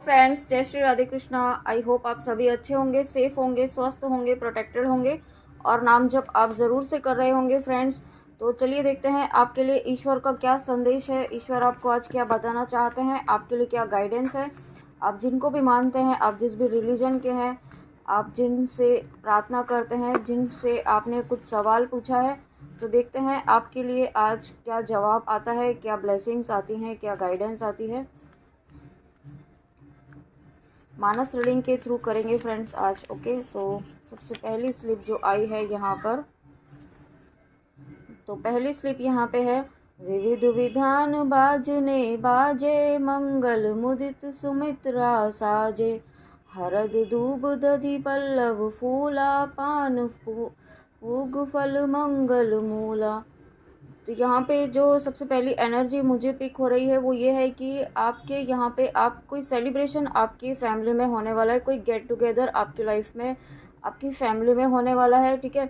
Friends, जय Shri Radhe Krishna. I hope आप सभी अच्छे होंगे, सेफ होंगे, स्वस्थ होंगे, प्रोटेक्टेड होंगे और नाम जप आप ज़रूर से कर रहे होंगे फ्रेंड्स। तो चलिए देखते हैं आपके लिए ईश्वर का क्या संदेश है। ईश्वर आपको आज क्या बताना चाहते हैं, आपके लिए क्या गाइडेंस है। आप जिनको भी मानते हैं, आप जिस भी रिलीजन के हैं, आप जिनसे प्रार्थना करते हैं, जिनसे आपने कुछ सवाल पूछा है, तो देखते हैं आपके लिए आज क्या जवाब आता है, क्या ब्लेसिंग्स आती हैं, क्या गाइडेंस आती है। मानस रीडिंग के थ्रू करेंगे फ्रेंड्स आज। ओके, तो सबसे पहली स्लिप जो आई है यहाँ पर, तो पहली स्लिप यहाँ पे है, विविध विधान बाजने बाजे, मंगल मुदित सुमित्रा साजे, हरद दूब दधि पल्लव फूला, पान पूग फल मंगल मूला। तो यहाँ पे जो सबसे पहली एनर्जी मुझे पिक हो रही है वो ये है कि आपके यहाँ पे आप कोई सेलिब्रेशन आपकी फैमिली में होने वाला है, कोई गेट टुगेदर आपकी लाइफ में आपकी फैमिली में होने वाला है। ठीक है,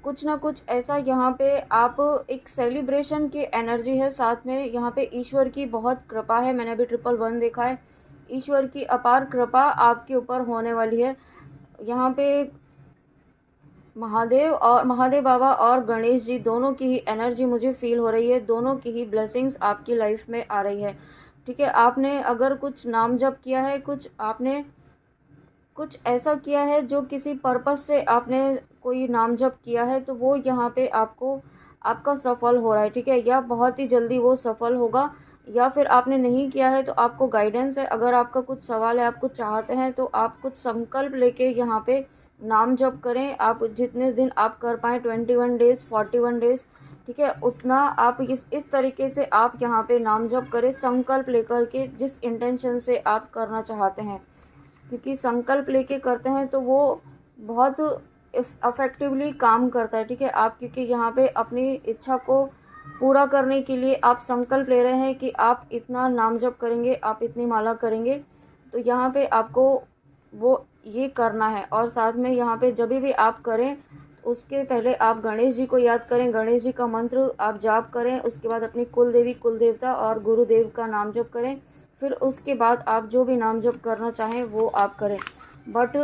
कुछ ना कुछ ऐसा यहाँ पे आप एक सेलिब्रेशन की एनर्जी है, साथ में यहाँ पे ईश्वर की बहुत कृपा है। मैंने अभी 111 देखा है, ईश्वर की अपार कृपा आपके ऊपर होने वाली है। यहाँ पे महादेव बाबा और गणेश जी दोनों की ही एनर्जी मुझे फील हो रही है, दोनों की ही ब्लेसिंग्स आपकी लाइफ में आ रही है। ठीक है, आपने अगर कुछ नाम जप किया है, कुछ आपने कुछ ऐसा किया है जो किसी पर्पस से आपने कोई नाम जप किया है, तो वो यहाँ पे आपको आपका सफल हो रहा है। ठीक है, या बहुत ही जल्दी वो सफल होगा, या फिर आपने नहीं किया है तो आपको गाइडेंस है। अगर आपका कुछ सवाल है, आप कुछ चाहते हैं, तो आप कुछ संकल्प लेके यहाँ पे नाम जप करें। आप जितने दिन आप कर पाएँ, 21 डेज़, 41 डेज़, ठीक है, उतना आप इस तरीके से आप यहाँ पे नाम जप करें, संकल्प लेकर के, जिस इंटेंशन से आप करना चाहते हैं। क्योंकि संकल्प लेके करते हैं तो वो बहुत अफेक्टिवली काम करता है। ठीक है, आप क्योंकि यहाँ पे अपनी इच्छा को पूरा करने के लिए आप संकल्प ले रहे हैं कि आप इतना नाम जप करेंगे, आप इतनी माला करेंगे, तो यहाँ पे आपको वो ये करना है। और साथ में यहाँ पे जब भी आप करें, उसके पहले आप गणेश जी को याद करें, गणेश जी का मंत्र आप जाप करें। उसके बाद अपनी कुल देवी, कुल देवता और गुरुदेव का नाम जप करें। फिर उसके बाद आप जो भी नाम जप करना चाहें वो आप करें, बट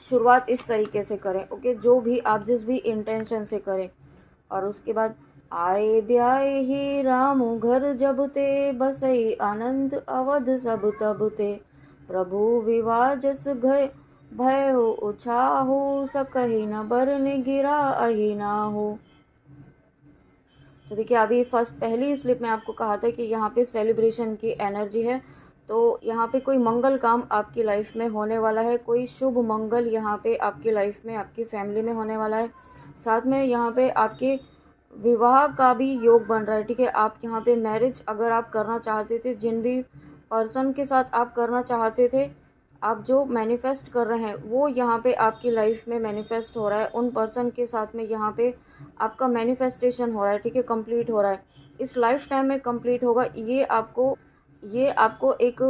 शुरुआत इस तरीके से करें। ओके, जो भी आप जिस भी इंटेंशन से करें। और उसके बाद, आए ब्याए ही राम घर जब ते, बसई आनंद अवध सब तब ते, प्रभु विवाह जस गए भय हो उछाहु, सकहि न बरन गिरा अहि नाहु। तो देखिए, अभी पहली स्लिप में आपको कहा था कि यहाँ पे सेलिब्रेशन की एनर्जी है। तो यहाँ पे कोई मंगल काम आपकी लाइफ में होने वाला है, कोई शुभ मंगल यहाँ पे आपकी लाइफ में, आपकी फैमिली में होने वाला है। साथ में यहाँ पे आपके विवाह का भी योग बन रहा है। ठीक है, आप यहाँ पे मैरिज अगर आप करना चाहते थे, जिन भी पर्सन के साथ आप करना चाहते थे, आप जो मैनिफेस्ट कर रहे हैं वो यहाँ पे आपकी लाइफ में मैनिफेस्ट हो रहा है। उन पर्सन के साथ में यहाँ पे आपका मैनिफेस्टेशन हो रहा है। ठीक है, कंप्लीट हो रहा है, इस लाइफ टाइम में कंप्लीट होगा। ये आपको एक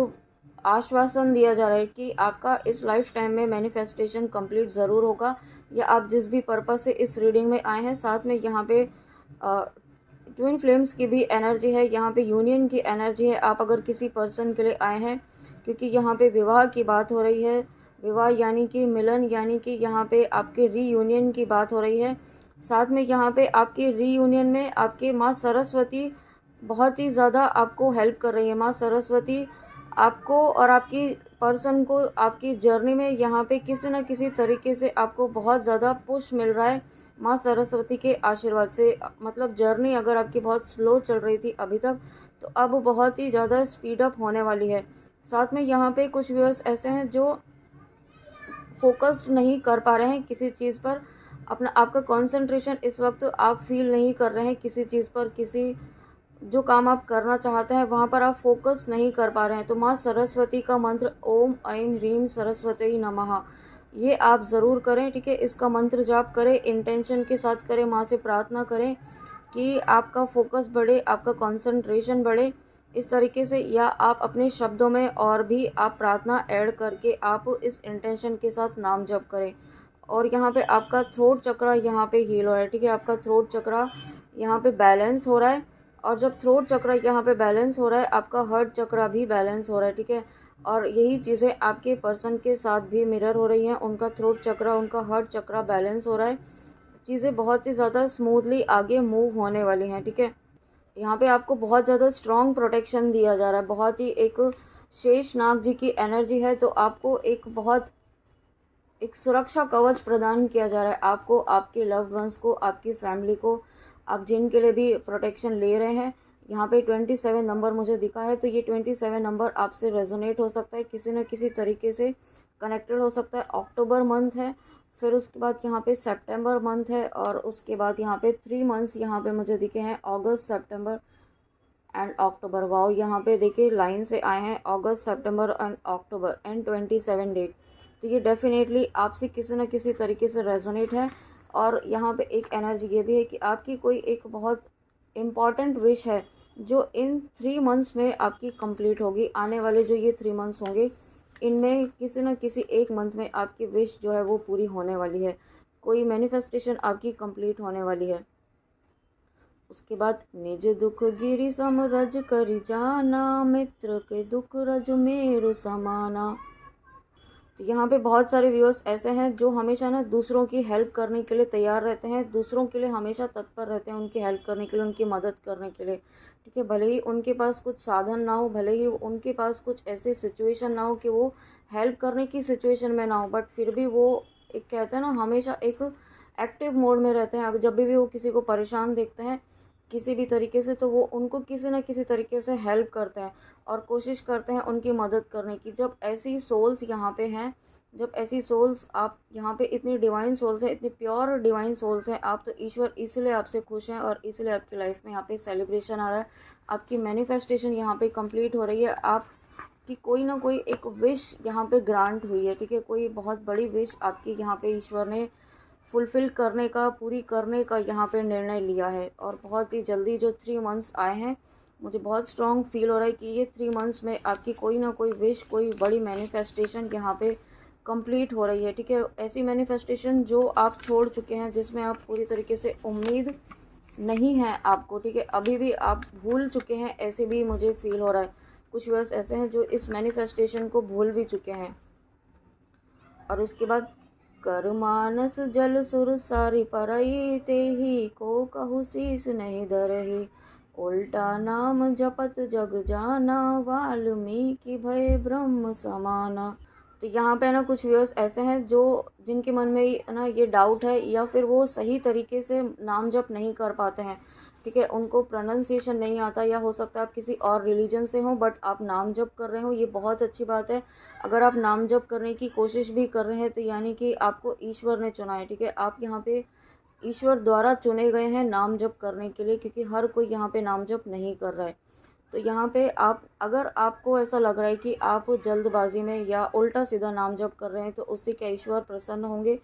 आश्वासन दिया जा रहा है कि आपका इस लाइफ टाइम में मैनिफेस्टेशन कंप्लीट ज़रूर होगा, या आप जिस भी पर्पस से इस रीडिंग में आए हैं। साथ में यहाँ पे ट्विन फ्लेम्स की भी एनर्जी है, यहाँ पे यूनियन की एनर्जी है। आप अगर किसी पर्सन के लिए आए हैं, क्योंकि यहाँ पे विवाह की बात हो रही है, विवाह यानी कि मिलन, यानी कि यहाँ पे आपके रीयूनियन की बात हो रही है। साथ में यहाँ पे आपके रीयूनियन में आपके माँ सरस्वती बहुत ही ज़्यादा आपको हेल्प कर रही है। माँ सरस्वती आपको और आपकी पर्सन को आपकी जर्नी में यहाँ पे किसी न किसी तरीके से आपको बहुत ज़्यादा पुश मिल रहा है माँ सरस्वती के आशीर्वाद से। मतलब जर्नी अगर आपकी बहुत स्लो चल रही थी अभी तक, तो अब बहुत ही ज़्यादा स्पीड अप होने वाली है। साथ में यहाँ पे कुछ व्यूअर्स ऐसे हैं जो फोकस्ड नहीं कर पा रहे हैं किसी चीज़ पर, आपका कंसंट्रेशन इस वक्त आप फील नहीं कर रहे हैं किसी चीज़ पर, किसी जो काम आप करना चाहते हैं वहाँ पर आप फोकस नहीं कर पा रहे हैं। तो माँ सरस्वती का मंत्र ओम ऐं ह्रीं सरस्वती नमः, ये आप ज़रूर करें। ठीक है, इसका मंत्र जाप करें, इंटेंशन के साथ करें, माँ से प्रार्थना करें कि आपका फोकस बढ़े, आपका कंसंट्रेशन बढ़े इस तरीके से। या आप अपने शब्दों में और भी आप प्रार्थना ऐड करके आप इस इंटेंशन के साथ नाम जप करें। और यहाँ पे आपका थ्रोट चक्रा यहाँ पे हील हो रहा है। ठीक है, आपका थ्रोट चक्रा यहाँ पे बैलेंस हो रहा है। और जब थ्रोट चक्रा यहाँ पे बैलेंस हो रहा है, आपका हार्ट चक्रा भी बैलेंस हो रहा है। ठीक है, और यही चीज़ें आपके पर्सन के साथ भी मिरर हो रही हैं। उनका थ्रोट चक्रा, उनका हार्ट चक्रा बैलेंस हो रहा है। चीज़ें बहुत ही ज़्यादा स्मूथली आगे मूव होने वाली हैं, ठीक है। यहाँ पे आपको बहुत ज़्यादा स्ट्रॉन्ग प्रोटेक्शन दिया जा रहा है। बहुत ही एक शेष नाग जी की एनर्जी है, तो आपको एक सुरक्षा कवच प्रदान किया जा रहा है। आपको, आपके लव्ड वंस को, आपकी फैमिली को, आप जिनके लिए भी प्रोटेक्शन ले रहे हैं। यहाँ पे 27 नंबर मुझे दिखा है, तो ये 27 नंबर आपसे रेजोनेट हो सकता है, किसी न किसी तरीके से कनेक्टेड हो सकता है। अक्टूबर मंथ है, फिर उसके बाद यहाँ पे सितंबर मंथ है, और उसके बाद यहाँ पे 3 मंथ्स यहाँ पे मुझे दिखे हैं, अगस्त, सितंबर एंड अक्टूबर। वाओ, यहाँ पे देखिए लाइन से आए हैं अगस्त, सितंबर एंड अक्टूबर एंड 27 डेट। तो ये डेफिनेटली आपसे किसी न किसी तरीके से रेजोनेट है। और यहाँ पे एक एनर्जी ये भी है कि आपकी कोई एक बहुत इम्पॉर्टेंट विश है जो इन 3 मंथ्स में आपकी कंप्लीट होगी। आने वाले जो ये 3 मंथ्स होंगे, इनमें किसी न किसी एक मंथ में आपकी विश जो है वो पूरी होने वाली है। कोई मैनिफेस्टेशन आपकी कंप्लीट होने वाली है। उसके बाद, निज दुख गिरि समरज करि जाना, मित्र के दुख रज मेरु समाना। तो यहाँ पे बहुत सारे व्यूअर्स ऐसे हैं जो हमेशा ना दूसरों की हेल्प करने के लिए तैयार रहते हैं, दूसरों के लिए हमेशा तत्पर रहते हैं, उनकी हेल्प करने के लिए, उनकी मदद करने के लिए, ठीक है। भले ही उनके पास कुछ साधन ना हो, भले ही उनके पास कुछ ऐसी सिचुएशन ना हो कि वो हेल्प करने की सिचुएशन में ना हो, बट फिर भी वो एक कहते हैं ना, हमेशा एक एक्टिव मोड में रहते हैं। अगर जब भी वो किसी को परेशान देखते हैं किसी भी तरीके से, तो वो उनको किसी न किसी तरीके से हेल्प करते हैं और कोशिश करते हैं उनकी मदद करने की। जब ऐसी सोल्स यहाँ पे हैं, जब ऐसी सोल्स, आप यहाँ पे इतनी डिवाइन सोल्स हैं, इतनी प्योर डिवाइन सोल्स हैं आप, तो ईश्वर इसलिए आपसे खुश हैं और इसलिए आपकी लाइफ में यहाँ पे सेलिब्रेशन आ रहा है। आपकी मैनिफेस्टेशन यहाँ पे कंप्लीट हो रही है। आपकी कोई ना कोई एक विश यहाँ पे ग्रांट हुई है, ठीक है। कोई बहुत बड़ी विश आपकी यहाँ पे ईश्वर ने फुलफ़िल करने का, पूरी करने का यहाँ पे निर्णय लिया है। और बहुत ही जल्दी जो 3 मंथ्स आए हैं, मुझे बहुत स्ट्रॉन्ग फील हो रहा है कि ये 3 मंथ्स में आपकी कोई ना कोई विश, कोई बड़ी मैनिफेस्टेशन यहाँ पे कंप्लीट हो रही है, ठीक है। ऐसी मैनिफेस्टेशन जो आप छोड़ चुके हैं, जिसमें आप पूरी तरीके से उम्मीद नहीं है आपको, ठीक है, अभी भी आप भूल चुके हैं, ऐसे भी मुझे फील हो रहा है। कुछ व्यूअर्स ऐसे हैं जो इस मैनिफेस्टेशन को भूल भी चुके हैं। और उसके बाद, कर मानस जल सुर सारि परई, तेहि को कहु शीस नहीं धरहि, उल्टा नाम जपत जग जाना, वाल्मीकि भय ब्रह्म समाना। तो यहाँ पे ना कुछ व्यूअर्स ऐसे हैं जो, जिनके मन में ना ये डाउट है, या फिर वो सही तरीके से नाम जप नहीं कर पाते हैं, ठीक है। उनको प्रोनाउंसिएशन नहीं आता, या हो सकता है आप किसी और रिलीजन से हो बट आप नाम जप कर रहे हो, ये बहुत अच्छी बात है। अगर आप नाम जप करने की कोशिश भी कर रहे हैं, तो यानी कि आपको ईश्वर ने चुना है, ठीक है। आप यहाँ पे ईश्वर द्वारा चुने गए हैं नाम जप करने के लिए, क्योंकि हर कोई यहाँ पे नाम जप नहीं कर रहा है। तो यहाँ पे आप, अगर आपको ऐसा लग रहा है कि आप जल्दबाजी में या उल्टा सीधा नाम जप कर रहे हैं, तो उससे क्या ईश्वर प्रसन्न होंगे?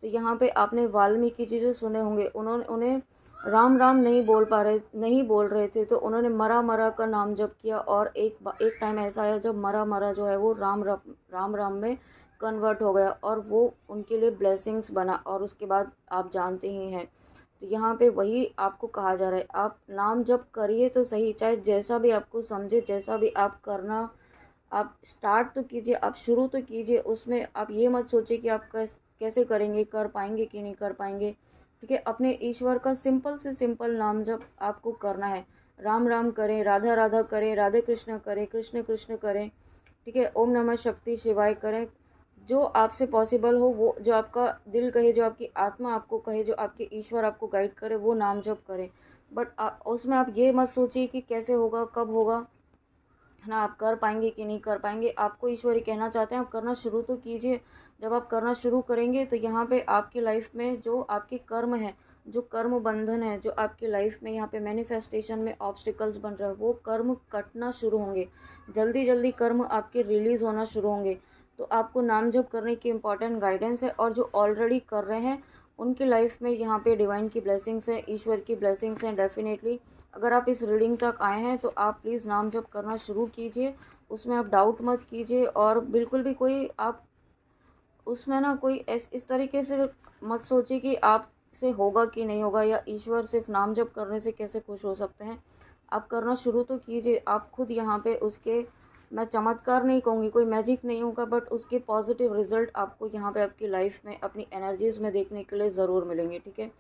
तो यहाँ पे आपने वाल्मीकि जी जो सुने होंगे, उन्होंने, उन्हें राम राम नहीं बोल रहे थे, तो उन्होंने मरा मरा का नाम जप किया। और एक टाइम ऐसा आया जब मरा मरा जो है वो राम राम में कन्वर्ट हो गया, और वो उनके लिए ब्लेसिंग्स बना। और उसके बाद आप जानते ही हैं, तो यहाँ पे वही आपको कहा जा रहा है, आप नाम जप करिए तो सही, चाहे जैसा भी आपको समझे, जैसा भी आप करना, आप स्टार्ट तो कीजिए, आप शुरू तो कीजिए। उसमें आप ये मत सोचिए कि आप कैसे करेंगे, कर पाएंगे कि नहीं कर पाएंगे, ठीक है। अपने ईश्वर का सिंपल से सिंपल नाम जप आपको करना है। राम राम करें, राधा राधा करें, राधे कृष्ण करें, कृष्ण कृष्ण करें, ठीक है। ओम नमः शक्ति शिवाय करें। जो आपसे पॉसिबल हो, वो जो आपका दिल कहे, जो आपकी आत्मा आपको कहे, जो आपके ईश्वर आपको गाइड करे, वो नाम जप करें। बट उसमें आप ये मत सोचिए कि कैसे होगा, कब होगा, है ना, आप कर पाएंगे कि नहीं कर पाएंगे। आपको ईश्वर ही कहना चाहते हैं, आप करना शुरू तो कीजिए। जब आप करना शुरू करेंगे, तो यहाँ पे आपकी लाइफ में जो आपके कर्म है, जो कर्म बंधन है, जो आपकी लाइफ में यहाँ पे मैनिफेस्टेशन में ऑब्स्टिकल्स बन रहे हैं, वो कर्म कटना शुरू होंगे। जल्दी जल्दी कर्म आपके रिलीज़ होना शुरू होंगे। तो आपको नाम जप करने की इम्पॉर्टेंट गाइडेंस है। और जो ऑलरेडी कर रहे हैं, उनकी लाइफ में यहाँ पे डिवाइन की ब्लेसिंग्स हैं, ईश्वर की ब्लेसिंग्स हैं डेफिनेटली। अगर आप इस रीडिंग तक आए हैं, तो आप प्लीज़ नाम जप करना शुरू कीजिए। उसमें आप डाउट मत कीजिए, और बिल्कुल भी कोई आप उसमें ना कोई इस तरीके से मत सोचिए कि आप से होगा कि नहीं होगा, या ईश्वर सिर्फ नाम जप करने से कैसे खुश हो सकते हैं। आप करना शुरू तो कीजिए, आप खुद यहाँ पे उसके मैं चमत्कार नहीं कहूँगी, कोई मैजिक नहीं होगा, बट उसके पॉजिटिव रिजल्ट आपको यहाँ पे आपकी लाइफ में अपनी एनर्जीज़ में देखने के लिए ज़रूर मिलेंगे, ठीक है।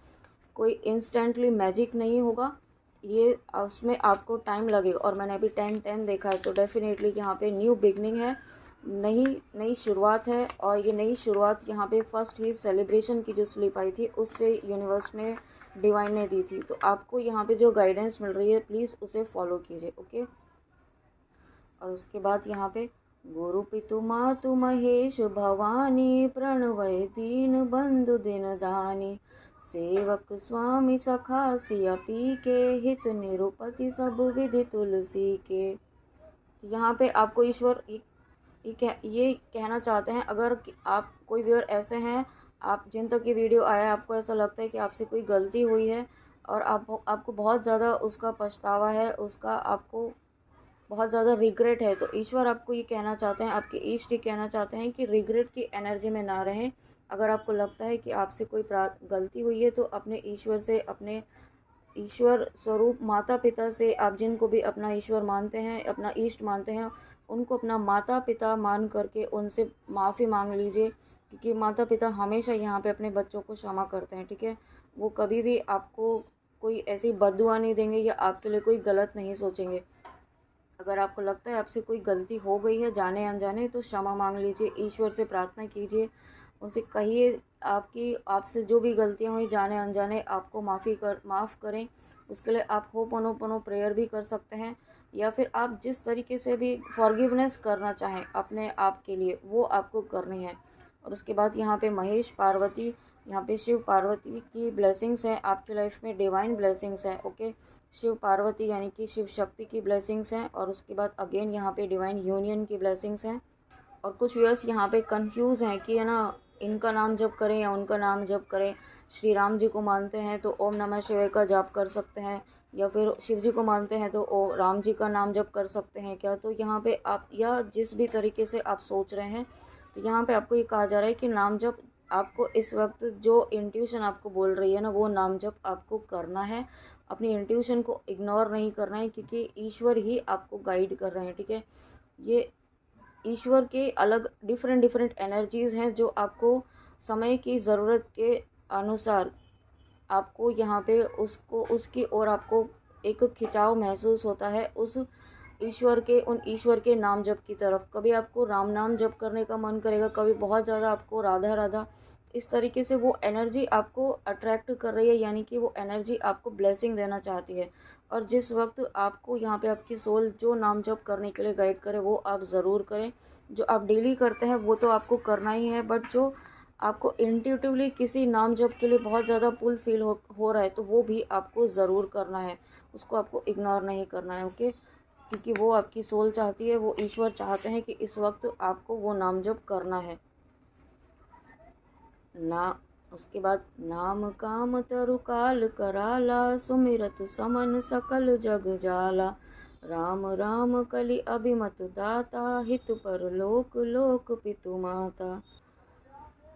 कोई इंस्टेंटली मैजिक नहीं होगा, ये उसमें आपको टाइम लगेगा। और मैंने अभी 10-10 देखा है, तो डेफिनेटली यहाँ पे न्यू बिगनिंग है, नई नई शुरुआत है। और ये नई शुरुआत यहाँ पे फर्स्ट ही सेलिब्रेशन की जो स्लिप आई थी उससे यूनिवर्स ने, डिवाइन ने दी थी। तो आपको यहाँ पे जो गाइडेंस मिल रही है प्लीज़ उसे फॉलो कीजिए, ओके। और उसके बाद यहाँ पे गुरु पितु मातु महेश भवानी प्रणवय दीन बंधु दिन दानी सेवक स्वामी सखा सिया पी के हित निरुपति सब विधि तुलसी के। तो यहाँ पे आपको ईश्वर ये कहना चाहते हैं, अगर आप कोई व्यूअर ऐसे हैं, आप जिन तक ये वीडियो आया आपको ऐसा लगता है कि आपसे कोई गलती हुई है और आपको बहुत ज़्यादा उसका पछतावा है, उसका आपको बहुत ज़्यादा रिग्रेट है, तो ईश्वर आपको ये कहना चाहते हैं, आपके इष्ट ये कहना चाहते हैं कि रिग्रेट की एनर्जी में ना रहें। अगर आपको लगता है कि आपसे कोई गलती हुई है तो अपने ईश्वर से, अपने ईश्वर स्वरूप माता पिता से, आप जिनको भी अपना ईश्वर मानते हैं, अपना इष्ट मानते हैं, उनको अपना माता पिता मान करके उनसे माफ़ी मांग लीजिए, क्योंकि माता पिता हमेशा यहाँ पे अपने बच्चों को क्षमा करते हैं, ठीक है। वो कभी भी आपको कोई ऐसी बद्दुआ नहीं देंगे या आपके लिए कोई गलत नहीं सोचेंगे। अगर आपको लगता है आपसे कोई गलती हो गई है जाने अनजाने, तो क्षमा मांग लीजिए, ईश्वर से प्रार्थना कीजिए, उनसे कहिए आपसे जो भी गलतियाँ हुई जाने अनजाने आपको माफ़ करें। उसके लिए आप होपोनोपोनो प्रेयर भी कर सकते हैं, या फिर आप जिस तरीके से भी फॉरगिवनेस करना चाहें अपने आप के लिए, वो आपको करनी है। और उसके बाद यहाँ पे महेश पार्वती, यहाँ पे शिव पार्वती की ब्लेसिंग्स हैं आपकी लाइफ में, डिवाइन ब्लेसिंग्स हैं, ओके। शिव पार्वती यानी कि शिव शक्ति की ब्लेसिंग्स हैं। और उसके बाद अगेन यहाँ पे डिवाइन यूनियन की ब्लेसिंग्स हैं। और कुछ व्यूअर्स यहाँ पे कंफ्यूज हैं कि है ना, इनका नाम जप करें या उनका नाम जप करें। श्री राम जी को मानते हैं तो ओम नमः शिवाय का जाप कर सकते हैं, या फिर शिव जी को मानते हैं तो ओ राम जी का नाम जप कर सकते हैं क्या। तो यहाँ पे आप, या जिस भी तरीके से आप सोच रहे हैं, तो यहाँ पे आपको ये कहा जा रहा है कि नाम जप आपको इस वक्त जो इंट्यूशन आपको बोल रही है ना, वो नाम जप आपको करना है। अपनी इंट्यूशन को इग्नोर नहीं करना है, क्योंकि ईश्वर ही आपको गाइड कर रहे हैं, ठीक है। ये ईश्वर के अलग डिफरेंट डिफरेंट एनर्जीज़ हैं जो आपको समय की ज़रूरत के अनुसार आपको यहाँ पे उसको उसकी ओर आपको एक खिंचाव महसूस होता है उस ईश्वर के नाम जप की तरफ। कभी आपको राम नाम जप करने का मन करेगा, कभी बहुत ज़्यादा आपको राधा राधा, इस तरीके से वो एनर्जी आपको अट्रैक्ट कर रही है, यानी कि वो एनर्जी आपको ब्लेसिंग देना चाहती है। और जिस वक्त आपको यहाँ पे आपकी सोल जो नाम जप करने के लिए गाइड करे वो आप ज़रूर करें। जो आप डेली करते हैं वो तो आपको करना ही है, बट जो आपको इंट्यूटिवली किसी नाम जप के लिए बहुत ज़्यादा पुल फील हो रहा है, तो वो भी आपको ज़रूर करना है, उसको आपको इग्नोर नहीं करना है, ओके। क्योंकि वो आपकी सोल चाहती है, वो ईश्वर चाहते हैं कि इस वक्त आपको वो नाम जप करना है ना। उसके बाद नाम काम तरु काल कराला सुमिरत समन सकल जग जाला राम राम कलि अभिमत दाता हित पर लोक लोक पितु माता।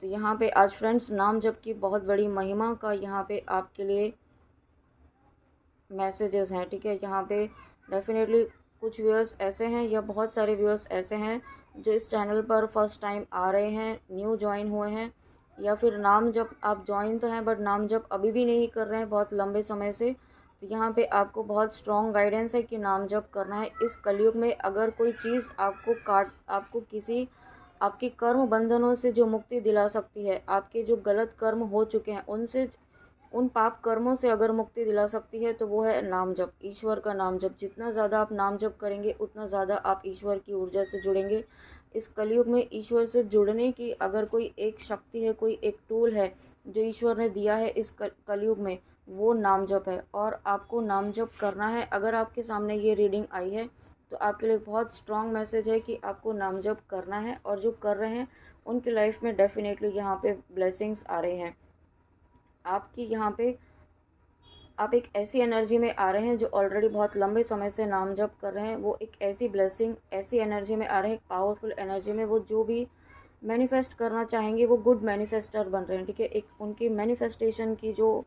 तो यहाँ पे आज फ्रेंड्स नाम जप की बहुत बड़ी महिमा का यहाँ पे आपके लिए मैसेजेस हैं, ठीक है। यहाँ पे डेफिनेटली कुछ व्यूअर्स ऐसे हैं, या बहुत सारे व्यूअर्स ऐसे हैं जो इस चैनल पर फर्स्ट टाइम आ रहे हैं, न्यू ज्वाइन हुए हैं, या फिर नाम जप आप ज्वाइन तो हैं बट नाम जप अभी भी नहीं कर रहे हैं बहुत लंबे समय से। तो यहाँ पे आपको बहुत स्ट्रॉन्ग गाइडेंस है कि नाम जप करना है। इस कलयुग में अगर कोई चीज़ आपको किसी आपके कर्म बंधनों से जो मुक्ति दिला सकती है, आपके जो गलत कर्म हो चुके हैं उनसे, उन पाप कर्मों से अगर मुक्ति दिला सकती है, तो वो है नाम जप, ईश्वर का नाम जप। जितना ज़्यादा आप नाम जप करेंगे उतना ज़्यादा आप ईश्वर की ऊर्जा से जुड़ेंगे। इस कलयुग में ईश्वर से जुड़ने की अगर कोई एक शक्ति है, कोई एक टूल है जो ईश्वर ने दिया है इस कलयुग में, वो नाम जप है। और आपको नाम जप करना है। अगर आपके सामने ये रीडिंग आई है तो आपके लिए बहुत स्ट्रॉन्ग मैसेज है कि आपको नाम जप करना है, और जो कर रहे हैं उनकी लाइफ में डेफिनेटली यहाँ पे ब्लेसिंग्स आ रहे हैं। आपकी यहाँ पे आप एक ऐसी एनर्जी में आ रहे हैं जो ऑलरेडी बहुत लंबे समय से नाम जप कर रहे हैं, वो एक ऐसी ब्लेसिंग, ऐसी एनर्जी में आ रहे हैं, पावरफुल एनर्जी में। वो जो भी मैनिफेस्ट करना चाहेंगे वो गुड मैनिफेस्टर बन रहे हैं, ठीक है। एक उनकी मैनिफेस्टेशन की जो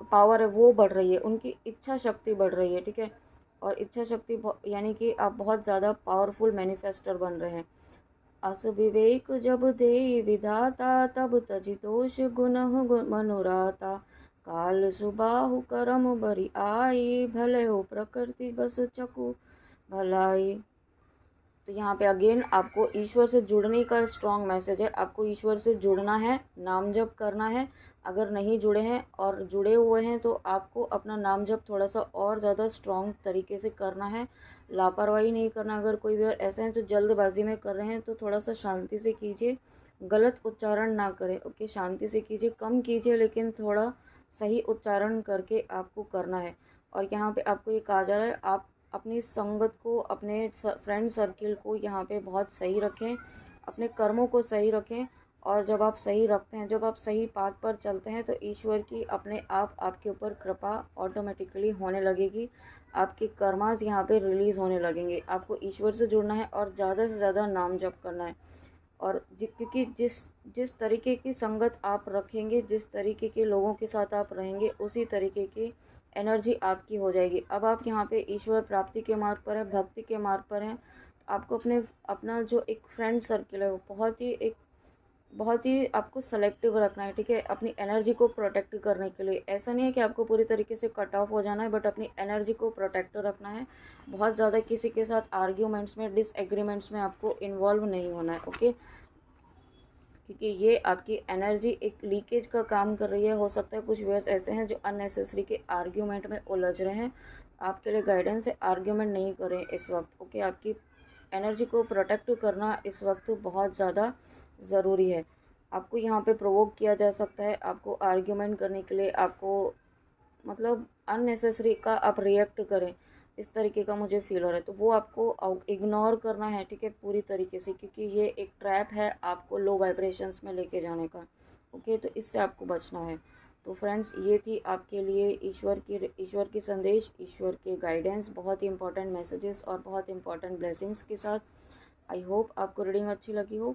पावर है वो बढ़ रही है, उनकी इच्छा शक्ति बढ़ रही है, ठीक है। और इच्छा शक्ति यानी कि आप बहुत ज़्यादा पावरफुल मैनिफेस्टर बन रहे हैं। अस विवेक जब दे विधाता, तब तजि दोष गुनह मनोराता। काल सुबाहु करम बरि आई, भले हो प्रकृति बस चकु भलाई। तो यहाँ पे अगेन आपको ईश्वर से जुड़ने का स्ट्रॉन्ग मैसेज है। आपको ईश्वर से जुड़ना है, नाम जप करना है। अगर नहीं जुड़े हैं और जुड़े हुए हैं तो आपको अपना नाम जप थोड़ा सा और ज़्यादा स्ट्रॉन्ग तरीके से करना है। लापरवाही नहीं करना। अगर कोई भी ऐसे हैं जो जल्दबाजी में कर रहे हैं तो थोड़ा सा शांति से कीजिए, गलत उच्चारण ना करें। ओके, शांति से कीजिए, कम कीजिए लेकिन थोड़ा सही उच्चारण करके आपको करना है। और यहाँ पे आपको ये कहा जा रहा है आप अपनी संगत को, अपने फ्रेंड सर्किल को यहाँ पे बहुत सही रखें, अपने कर्मों को सही रखें। और जब आप सही रखते हैं, जब आप सही पाथ पर चलते हैं तो ईश्वर की अपने आप आपके ऊपर कृपा ऑटोमेटिकली होने लगेगी। आपके कर्मास यहाँ पे रिलीज़ होने लगेंगे। आपको ईश्वर से जुड़ना है और ज़्यादा से ज़्यादा नाम जप करना है। और क्योंकि जिस जिस तरीके की संगत आप रखेंगे, जिस तरीके के लोगों के साथ आप रहेंगे, उसी तरीके की एनर्जी आपकी हो जाएगी। अब आप यहाँ पे ईश्वर प्राप्ति के मार्ग पर हैं, भक्ति के मार्ग पर हैं। तो आपको अपना जो एक फ्रेंड सर्किल है वो बहुत ही आपको सेलेक्टिव रखना है, ठीक है, अपनी एनर्जी को प्रोटेक्ट करने के लिए। ऐसा नहीं है कि आपको पूरी तरीके से कट ऑफ हो जाना है, बट अपनी एनर्जी को प्रोटेक्ट रखना है। बहुत ज़्यादा किसी के साथ आर्ग्यूमेंट्स में, डिसएग्रीमेंट्स में आपको इन्वॉल्व नहीं होना है। ओके, क्योंकि ये आपकी एनर्जी एक लीकेज का काम कर रही है। हो सकता है कुछ व्यूअर्स ऐसे हैं जो अननेसेसरी के आर्ग्यूमेंट में उलझ रहे हैं। आपके लिए गाइडेंस है, आर्ग्यूमेंट नहीं करें इस वक्त। ओके, आपकी एनर्जी को प्रोटेक्ट करना इस वक्त बहुत ज़्यादा ज़रूरी है। आपको यहाँ पे प्रोवोक किया जा सकता है, आपको आर्ग्यूमेंट करने के लिए, आपको मतलब अननेसेसरी का आप रिएक्ट करें, इस तरीके का मुझे फील हो रहा है। तो वो आपको इग्नोर करना है, ठीक है, पूरी तरीके से, क्योंकि ये एक ट्रैप है आपको लो वाइब्रेशंस में लेके जाने का। ओके, तो इससे आपको बचना है। तो फ्रेंड्स, ये थी आपके लिए ईश्वर की संदेश, ईश्वर के गाइडेंस, बहुत ही इंपॉर्टेंट मैसेजेस और बहुत इंपॉर्टेंट ब्लेसिंग्स के साथ। आई होप आपको रीडिंग अच्छी लगी हो।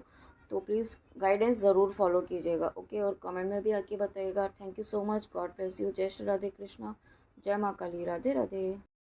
तो प्लीज़ गाइडेंस ज़रूर फॉलो कीजिएगा। ओके, और कमेंट में भी आके बताइएगा। Thank you so much. God bless you. जय श्री राधे कृष्णा, जय माँ काली, राधे राधे।